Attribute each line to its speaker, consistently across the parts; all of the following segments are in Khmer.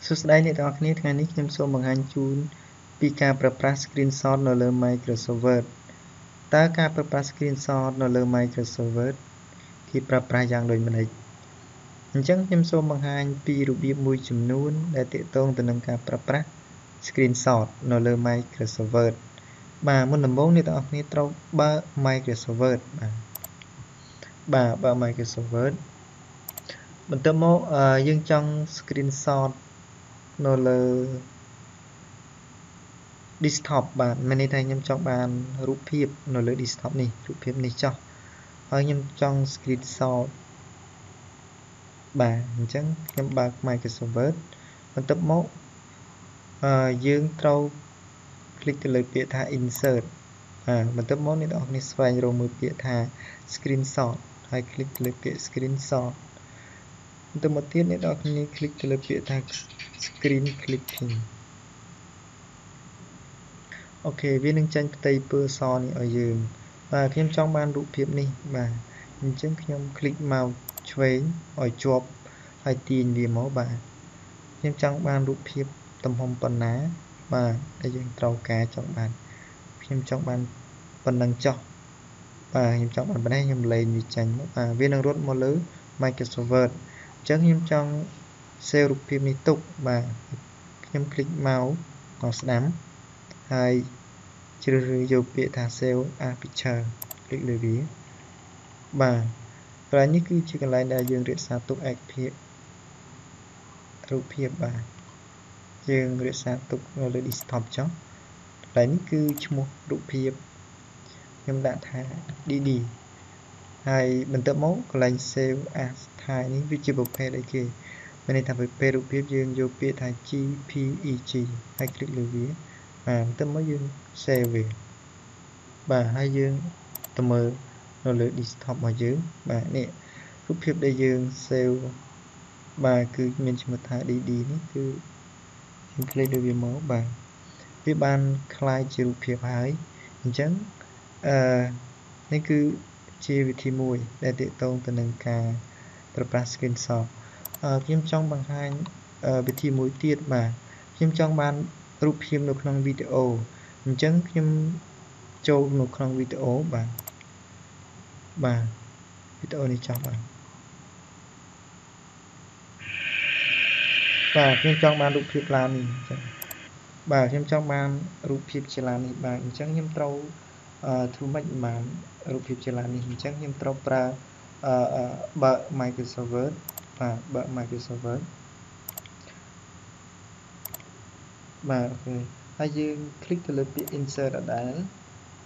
Speaker 1: សួស្តីអ្នកទាំងអស់គ្នាថ្ងៃនេះខ្ញុំសូមបង្ហាញជូនពីការប្រើប្រាស់ screenshot នៅលើ Microsoft Word តើការប្រើប្រាស់ screenshot នៅលើ Microsoft Word គេប្រើប្រាស់យ៉ាងដូចម្តេចអញ្ចឹងខ្ញុំសូមបង្ហាញពីរបៀបមួយចំនួនដែលទាក់ទងទៅនឹងការប្រើប្រាស់ screenshot នៅលើ Microsoft Word បាទមុនដំបូងអ្នកទាំងអស់គ្នាត្រូវបើក Microsoft Word បាទបើក Microsoft Word បន្ទាប់មកយើងចង់ screenshot នៅលើ desktop បាទមានន័យថាខ្ញុំចង់បានរូបភាពនៅលើ desktop នេះរូបភាពនេះចុះហើយខ្ញុំចង់ screenshot បាទអញ្ចឹងខ្ញុំបើក Microsoft Word បន្ទាប់មកយើងត្រូវ click ទៅលើពាក្យថា insert បន្ទាប់មកអ្នកទាំងអស់គ្នាស្វែងរកមើលពាក្យថា screenshot ហើយ click ទៅលើពាក្យ screenshot បន្ទាប់មកទៀតអ្នកទាំងអស់គ្នា click ទៅលើពាក្យថា screen clipping អូខេវានឹងចេញផ្ទៃពណ៌សនេះឲ្យយើងបាទខ្ញុំចង់បានរូបភាពនេះបាទអញ្ចឹងខ្ញុំ click មកឆ្វេងឲ្យជាប់ហើយទាញវាមកបាទខ្ញុំចង់បានរូបភាពទំហំប៉ុណ្ណាបាទដែលយើងត្រូវការចង់បានខ្ញុំចង់បានប៉ុណ្ណឹងចុះបាទខ្ញុំចង់បានប៉ុណ្ណេះខ្ញុំលេងវាចេញមកបាទវានឹងរត់មកលើ Microsoft Word អញ្ចឹងខ្ញុំចង់ save រូបភាពនេះទុកបាទខ្ញុំ click មកស្ដាំហើយជ្រើសរើសយកពាក្យថា save as picture click លើវាបាទកន្លែងនេះគឺជាកន្លែងដែលយើងរក្សាទុកឯកភាពរូបភាពបាទយើងរក្សាទុកនៅលើ desktop ចុះកន្លែងនេះគឺឈ្មោះរូបភាពខ្ញុំដាក់ថា dd ហើយបន្ទាប់មកកន្លែង save as ថានេះវាជាប្រភេទអីគេមានន័យថាប្រភេទរូបភាពយើងយកពាក្យថា jpeg ហើយ click លើវាបន្ទាប់មកយើង save វាបាទហើយយើងទៅមើលនៅលើ desktop របស់យើងបាទនេះរូបភាពដែលយើង save បាទគឺមានឈ្មោះថា dd នេះគឺខ្ញុំ click លើវាមកបាទវាបានคล้ายជារូបភាពហើយអញ្ចឹងនេះគឺជាវិធីមួយដែលទាក់ទងទៅនឹងការប្រើប្រាស់ screenshot ខ្ញុំចង់បង្ហាញវិធីមួយទៀតបាទខ្ញុំចង់បានរូបភាពនៅក្នុងវីដេអូអញ្ចឹងខ្ញុំចូលនៅក្នុងវីដេអូបាទវីដេអូនេះចង់បាទខ្ញុំចង់បានរូបភាពឡាននេះអញ្ចឹងបាទខ្ញុំចង់បានរូបភាពជាឡាននេះបាទអញ្ចឹងខ្ញុំត្រូវធ្វើម៉េចបានរូបភាពជាឡាននេះអញ្ចឹងខ្ញុំត្រូវប្រើបើក Microsoft Word បាទបើក Microsoft Word បាទអូខេហើយយើង click ទៅលើពាក្យ insert ដដែល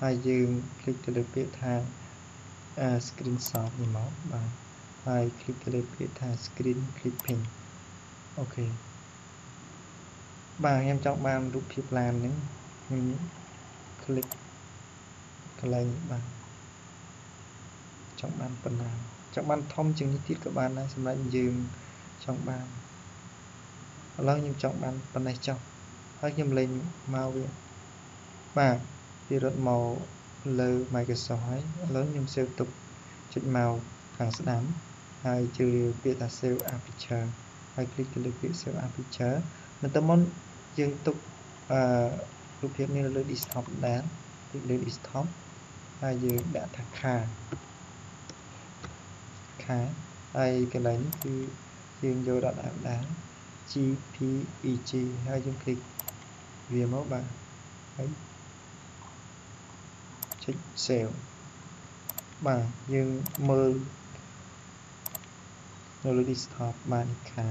Speaker 1: ហើយយើង click ទៅលើពាក្យថា screenshot នេះមកបាទហើយ click ទៅលើពាក្យថា screen clipping អូខេបាទខ្ញុំចង់បានរូបភាពឡានហ្នឹងខ្ញុំ click កន្លែងបាទចង់បានប៉ុណ្ណាចង់បានធំជាងនេះទៀតក៏បានដែរសម្រាប់យើងចង់បានឥឡូវខ្ញុំចង់បានប៉ុណ្ណេះចុះហើយខ្ញុំលេងមកវាបាទវារត់មកលើ Microsoft ហើយឥឡូវខ្ញុំ save ទុកចុចមកខាងស្ដាំហើយជ្រើសរើសពាក្យថា save as picture ហើយ click ទៅលើពាក្យ save as picture បន្ទាប់មកយើងទុករូបភាពនេះនៅលើ desktop ដែរ click លើ desktop ហើយយើងដាក់ថាខាហើយកន្លែងនេះគឺយើងយកដដែល jpeg ហើយយើង click វាមកបាទហើយចុច save បាទយើងមើលនៅលើ desktop បានខា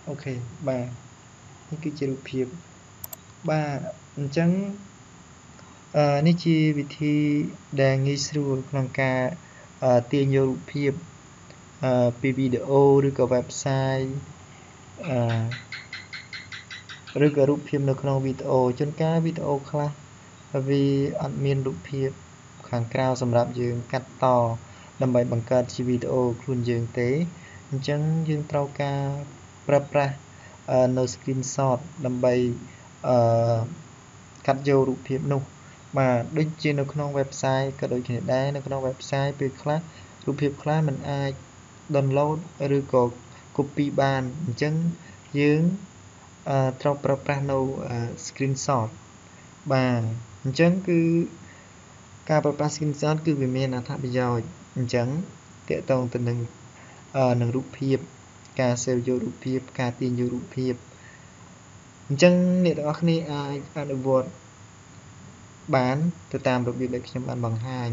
Speaker 1: អូខេបាទនេះគឺជារូបភាពបាទអញ្ចឹងនេះជាវិធីដែលងាយស្រួលក្នុងការទាញយករូបភាពពីវីដេអូឬក៏ website ឬក៏រូបភាពនៅក្នុងវីដេអូជួនកាលវីដេអូខ្លះវាអត់មានរូបភាពខាងក្រៅសម្រាប់យើងកាត់តដើម្បីបង្កើតជាវីដេអូខ្លួនយើងទេអញ្ចឹងយើងត្រូវការប្រើប្រាស់នៅ screenshot ដើម្បីកាត់យករូបភាពនោះបាទដូចជានៅក្នុង website ក៏ដូចគ្នាដែរនៅក្នុង website ពេលខ្លះរូបភាពខ្លះมันអាច download ឬក៏ copy បានអញ្ចឹងយើងត្រូវប្រើប្រាស់នៅ screenshot បាទអញ្ចឹងគឺការប្រើប្រាស់ screenshot គឺវាមានអត្ថប្រយោជន៍អញ្ចឹងទាក់ទងទៅនឹងរូបភាពការ save យករូបភាពការទាញយករូបភាពអញ្ចឹងអ្នកទាំងអស់គ្នាអាចអនុវត្តបានទៅតាមរបៀបដែលខ្ញុំបានបង្ហាញ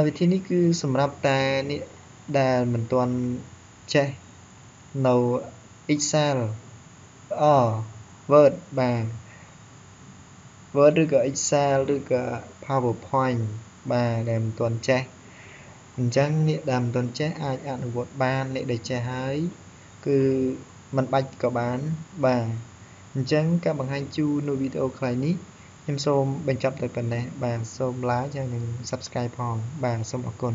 Speaker 1: វិធីនេះគឺសម្រាប់តែអ្នកដែលមិនទាន់ចេះនៅ Excel Word បាទ Word ឬក៏ Excel ឬក៏ PowerPoint បាទដែលមិនទាន់ចេះអញ្ចឹងអ្នកដែលមិនទាន់ចេះអាចអនុវត្តបានអ្នកដែលចេះហើយគឺមិនបាច់ក៏បានបាទអញ្ចឹងការបង្ហាញជូននៅវីដេអូខ្លីនេះខ្ញុំសូមបញ្ចប់តែប៉ុណ្ណេះបាទសូម like ហើយនិង subscribe ផងបាទសូមអរគុណ